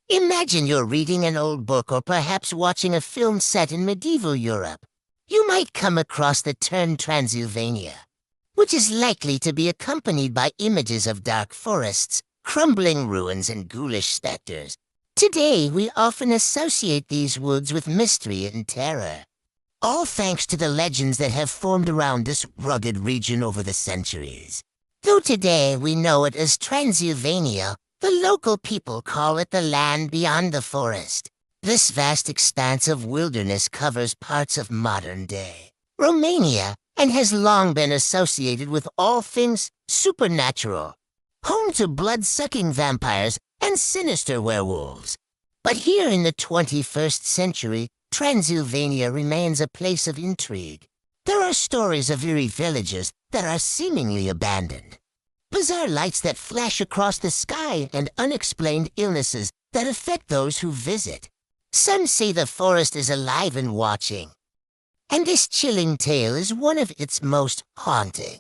Imagine you're reading an old book or perhaps watching a film set in medieval Europe. You might come across the term Transylvania, which is likely to be accompanied by images of dark forests, crumbling ruins, and ghoulish specters. Today, we often associate these woods with mystery and terror, all thanks to the legends that have formed around this rugged region over the centuries. Though today we know it as Transylvania, the local people call it the land beyond the forest. This vast expanse of wilderness covers parts of modern-day Romania and has long been associated with all things supernatural, home to blood-sucking vampires and sinister werewolves. But here in the 21st century, Transylvania remains a place of intrigue. There are stories of eerie villages that are seemingly abandoned, bizarre lights that flash across the sky, and unexplained illnesses that affect those who visit. Some say the forest is alive and watching, and this chilling tale is one of its most haunting.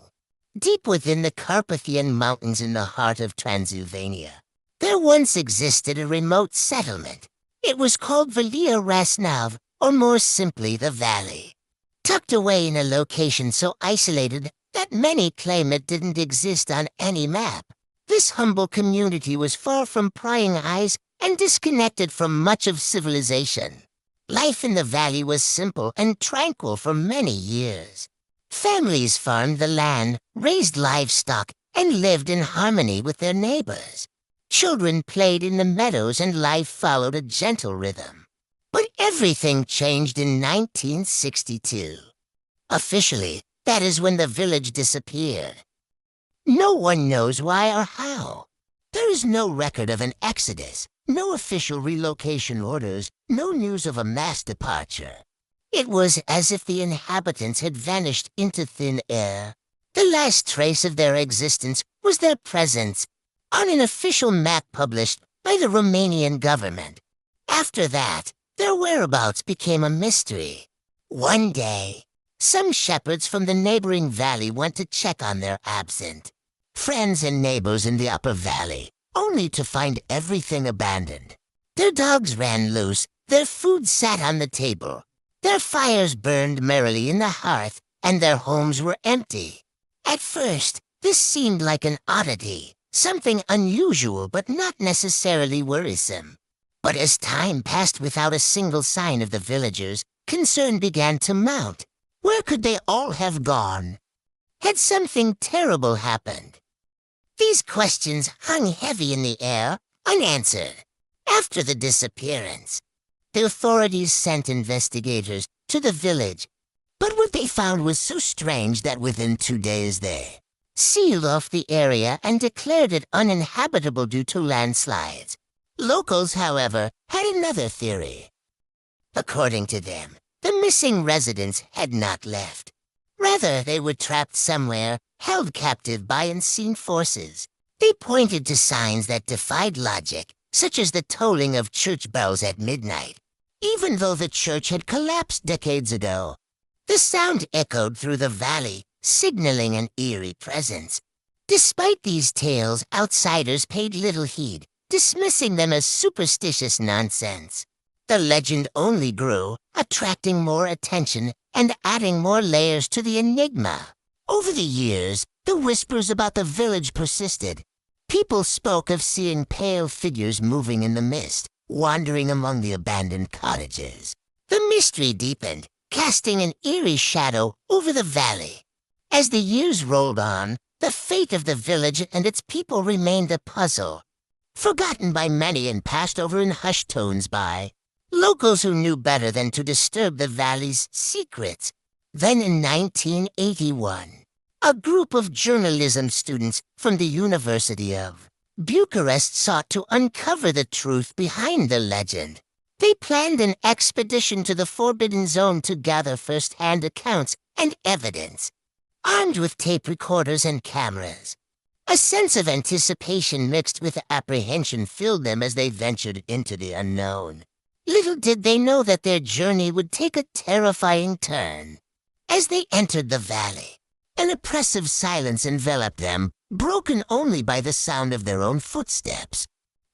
Deep within the Carpathian Mountains in the heart of Transylvania, there once existed a remote settlement. It was called Vale Rasnov, or more simply the Valley. Tucked away in a location so isolated that many claim it didn't exist on any map, this humble community was far from prying eyes and disconnected from much of civilization. Life in the valley was simple and tranquil for many years. Families farmed the land, raised livestock, and lived in harmony with their neighbors. Children played in the meadows and life followed a gentle rhythm. But everything changed in 1962. Officially, that is when the village disappeared. No one knows why or how. There is no record of an exodus, no official relocation orders, no news of a mass departure. It was as if the inhabitants had vanished into thin air. The last trace of their existence was their presence on an official map published by the Romanian government. After that, their whereabouts became a mystery. One day, some shepherds from the neighboring valley went to check on their absent friends and neighbors in the upper valley, only to find everything abandoned. Their dogs ran loose, their food sat on the table, their fires burned merrily in the hearth, and their homes were empty. At first, this seemed like an oddity, something unusual but not necessarily worrisome. But as time passed without a single sign of the villagers, concern began to mount. Where could they all have gone? Had something terrible happened? These questions hung heavy in the air, unanswered. After the disappearance, the authorities sent investigators to the village, but what they found was so strange that within 2 days they sealed off the area and declared it uninhabitable due to landslides. Locals, however, had another theory. According to them, the missing residents had not left. Rather, they were trapped somewhere, held captive by unseen forces. They pointed to signs that defied logic, such as the tolling of church bells at midnight. Even though the church had collapsed decades ago, the sound echoed through the valley, signaling an eerie presence. Despite these tales, outsiders paid little heed, dismissing them as superstitious nonsense. The legend only grew, attracting more attention and adding more layers to the enigma. Over the years, the whispers about the village persisted. People spoke of seeing pale figures moving in the mist, wandering among the abandoned cottages. The mystery deepened, casting an eerie shadow over the valley. As the years rolled on, the fate of the village and its people remained a puzzle, forgotten by many and passed over in hushed tones by locals who knew better than to disturb the valley's secrets. Then in 1981, a group of journalism students from the University of Bucharest sought to uncover the truth behind the legend. They planned an expedition to the Forbidden Zone to gather first-hand accounts and evidence. Armed with tape recorders and cameras, a sense of anticipation mixed with apprehension filled them as they ventured into the unknown. Little did they know that their journey would take a terrifying turn. As they entered the valley, an oppressive silence enveloped them, broken only by the sound of their own footsteps.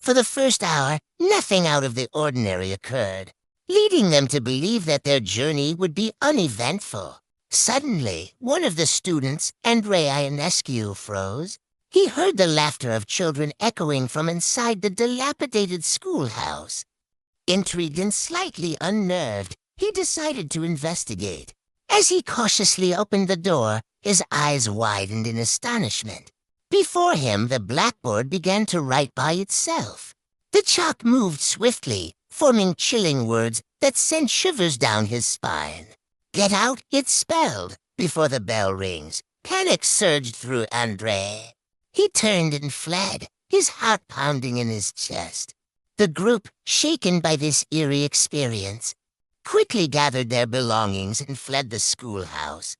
For the first hour, nothing out of the ordinary occurred, leading them to believe that their journey would be uneventful. Suddenly, one of the students, Andrei Ionescu, froze. He heard the laughter of children echoing from inside the dilapidated schoolhouse. Intrigued and slightly unnerved, he decided to investigate. As he cautiously opened the door, his eyes widened in astonishment. Before him, the blackboard began to write by itself. The chalk moved swiftly, forming chilling words that sent shivers down his spine. "Get out," it spelled. Before the bell rings, panic surged through Andrei. He turned and fled, his heart pounding in his chest. The group, shaken by this eerie experience, quickly gathered their belongings and fled the schoolhouse.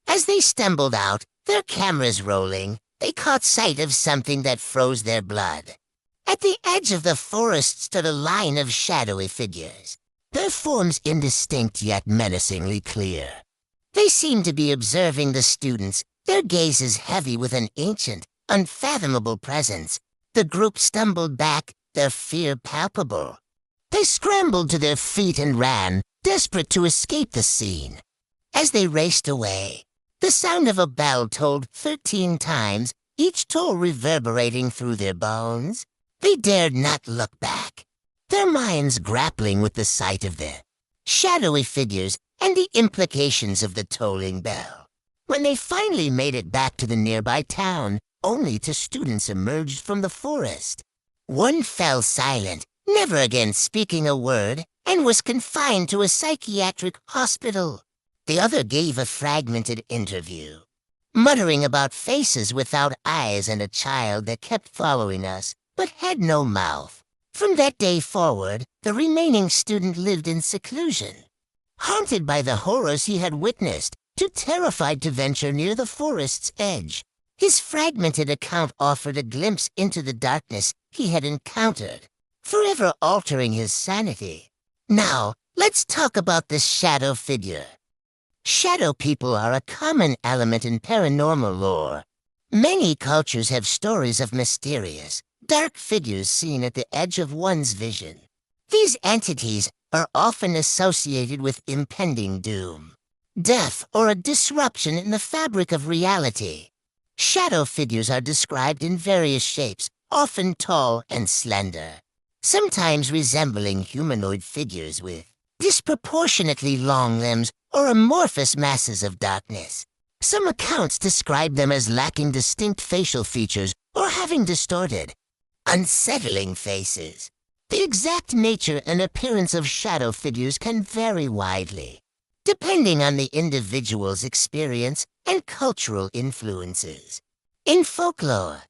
As they stumbled out, their cameras rolling, they caught sight of something that froze their blood. At the edge of the forest stood a line of shadowy figures, their forms indistinct yet menacingly clear. They seemed to be observing the students, their gazes heavy with an ancient, unfathomable presence. The group stumbled back, their fear palpable. They scrambled to their feet and ran, desperate to escape the scene. As they raced away, the sound of a bell tolled 13 times, each toll reverberating through their bones. They dared not look back, their minds grappling with the sight of the shadowy figures and the implications of the tolling bell. When they finally made it back to the nearby town, only two students emerged from the forest. One fell silent, never again speaking a word, and was confined to a psychiatric hospital. The other gave a fragmented interview, muttering about faces without eyes and a child that kept following us, but had no mouth. From that day forward, the remaining student lived in seclusion, haunted by the horrors he had witnessed, too terrified to venture near the forest's edge. His fragmented account offered a glimpse into the darkness he had encountered, forever altering his sanity. Now, let's talk about this shadow figure. Shadow people are a common element in paranormal lore. Many cultures have stories of mysterious, dark figures seen at the edge of one's vision. These entities are often associated with impending doom, death, or a disruption in the fabric of reality. Shadow figures are described in various shapes, often tall and slender, sometimes resembling humanoid figures with disproportionately long limbs or amorphous masses of darkness. Some accounts describe them as lacking distinct facial features or having distorted, unsettling faces. The exact nature and appearance of shadow figures can vary widely, depending on the individual's experience and cultural influences. In folklore,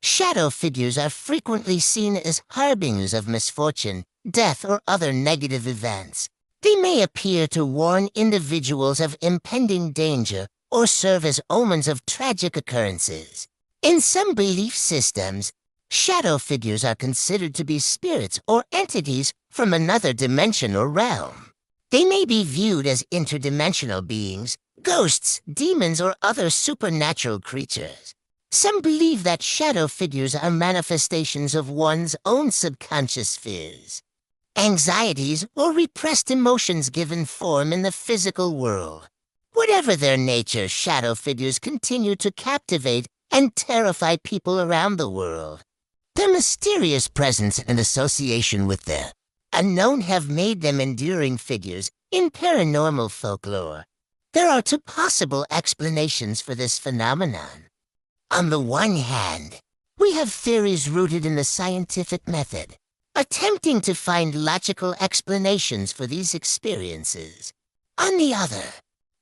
shadow figures are frequently seen as harbingers of misfortune, death, or other negative events. They may appear to warn individuals of impending danger or serve as omens of tragic occurrences. In some belief systems, shadow figures are considered to be spirits or entities from another dimension or realm. They may be viewed as interdimensional beings, ghosts, demons, or other supernatural creatures. Some believe that shadow figures are manifestations of one's own subconscious fears, anxieties, or repressed emotions given form in the physical world. Whatever their nature, shadow figures continue to captivate and terrify people around the world. Their mysterious presence and association with the unknown have made them enduring figures in paranormal folklore. There are two possible explanations for this phenomenon. On the one hand, we have theories rooted in the scientific method, attempting to find logical explanations for these experiences. On the other,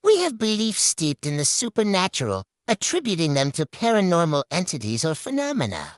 we have beliefs steeped in the supernatural, attributing them to paranormal entities or phenomena.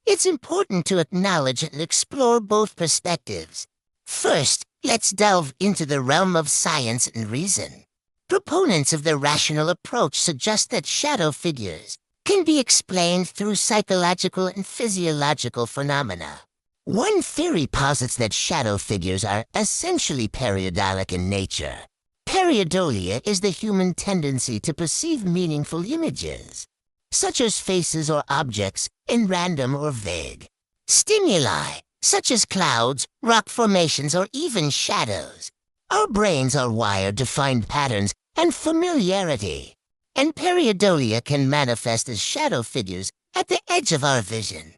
It's important to acknowledge and explore both perspectives. First, let's delve into the realm of science and reason. Proponents of the rational approach suggest that shadow figures can be explained through psychological and physiological phenomena. One theory posits that shadow figures are essentially pareidolia in nature. Pareidolia is the human tendency to perceive meaningful images, such as faces or objects, in random or vague stimuli, such as clouds, rock formations, or even shadows. Our brains are wired to find patterns and familiarity, and pareidolia can manifest as shadow figures at the edge of our vision.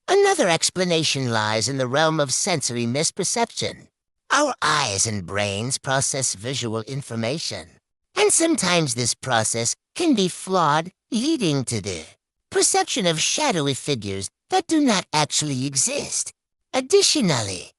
Another explanation lies in the realm of sensory misperception. Our eyes and brains process visual information, and sometimes this process can be flawed, leading to the perception of shadowy figures that do not actually exist. Additionally,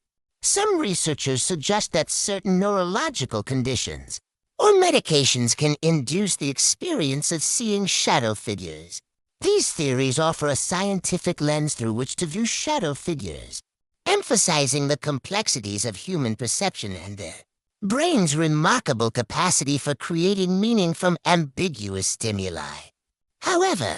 some researchers suggest that certain neurological conditions or medications can induce the experience of seeing shadow figures. These theories offer a scientific lens through which to view shadow figures, emphasizing the complexities of human perception and the brain's remarkable capacity for creating meaning from ambiguous stimuli. However,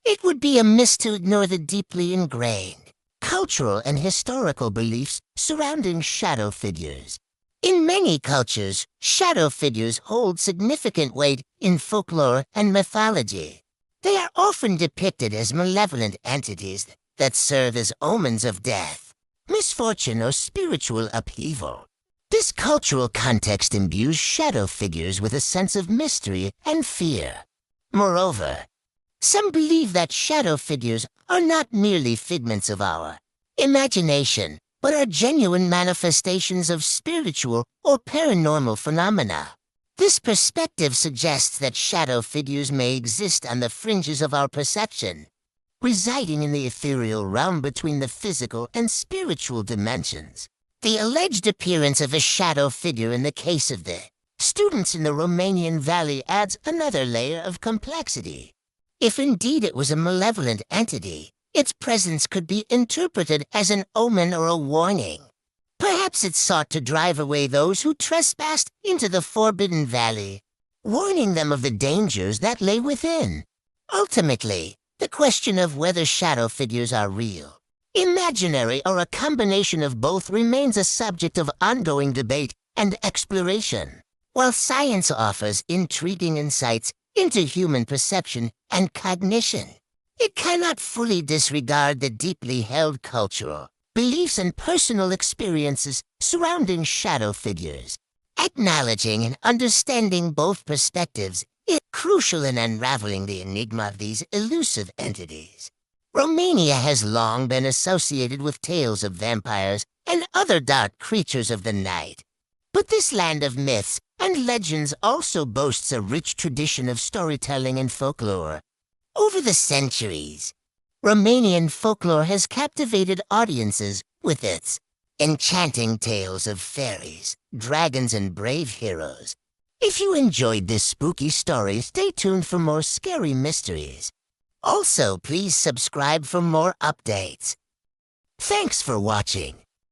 it would be amiss to ignore the deeply ingrained cultural and historical beliefs surrounding shadow figures. In many cultures, shadow figures hold significant weight in folklore and mythology. They are often depicted as malevolent entities that serve as omens of death, misfortune, or spiritual upheaval. This cultural context imbues shadow figures with a sense of mystery and fear. Moreover, some believe that shadow figures are not merely figments of our imagination, but are genuine manifestations of spiritual or paranormal phenomena. This perspective suggests that shadow figures may exist on the fringes of our perception, residing in the ethereal realm between the physical and spiritual dimensions. The alleged appearance of a shadow figure in the case of the students in the Romanian Valley adds another layer of complexity. If indeed it was a malevolent entity, its presence could be interpreted as an omen or a warning. Perhaps it sought to drive away those who trespassed into the Forbidden Valley, warning them of the dangers that lay within. Ultimately, the question of whether shadow figures are real, imaginary, or a combination of both remains a subject of ongoing debate and exploration. While science offers intriguing insights into human perception and cognition, it cannot fully disregard the deeply held cultural beliefs and personal experiences surrounding shadow figures. Acknowledging and understanding both perspectives is crucial in unraveling the enigma of these elusive entities. Romania has long been associated with tales of vampires and other dark creatures of the night. But this land of myths and legends also boasts a rich tradition of storytelling and folklore. Over the centuries, Romanian folklore has captivated audiences with its enchanting tales of fairies, dragons, and brave heroes. If you enjoyed this spooky story, stay tuned for more scary mysteries. Also, please subscribe for more updates. Thanks for watching.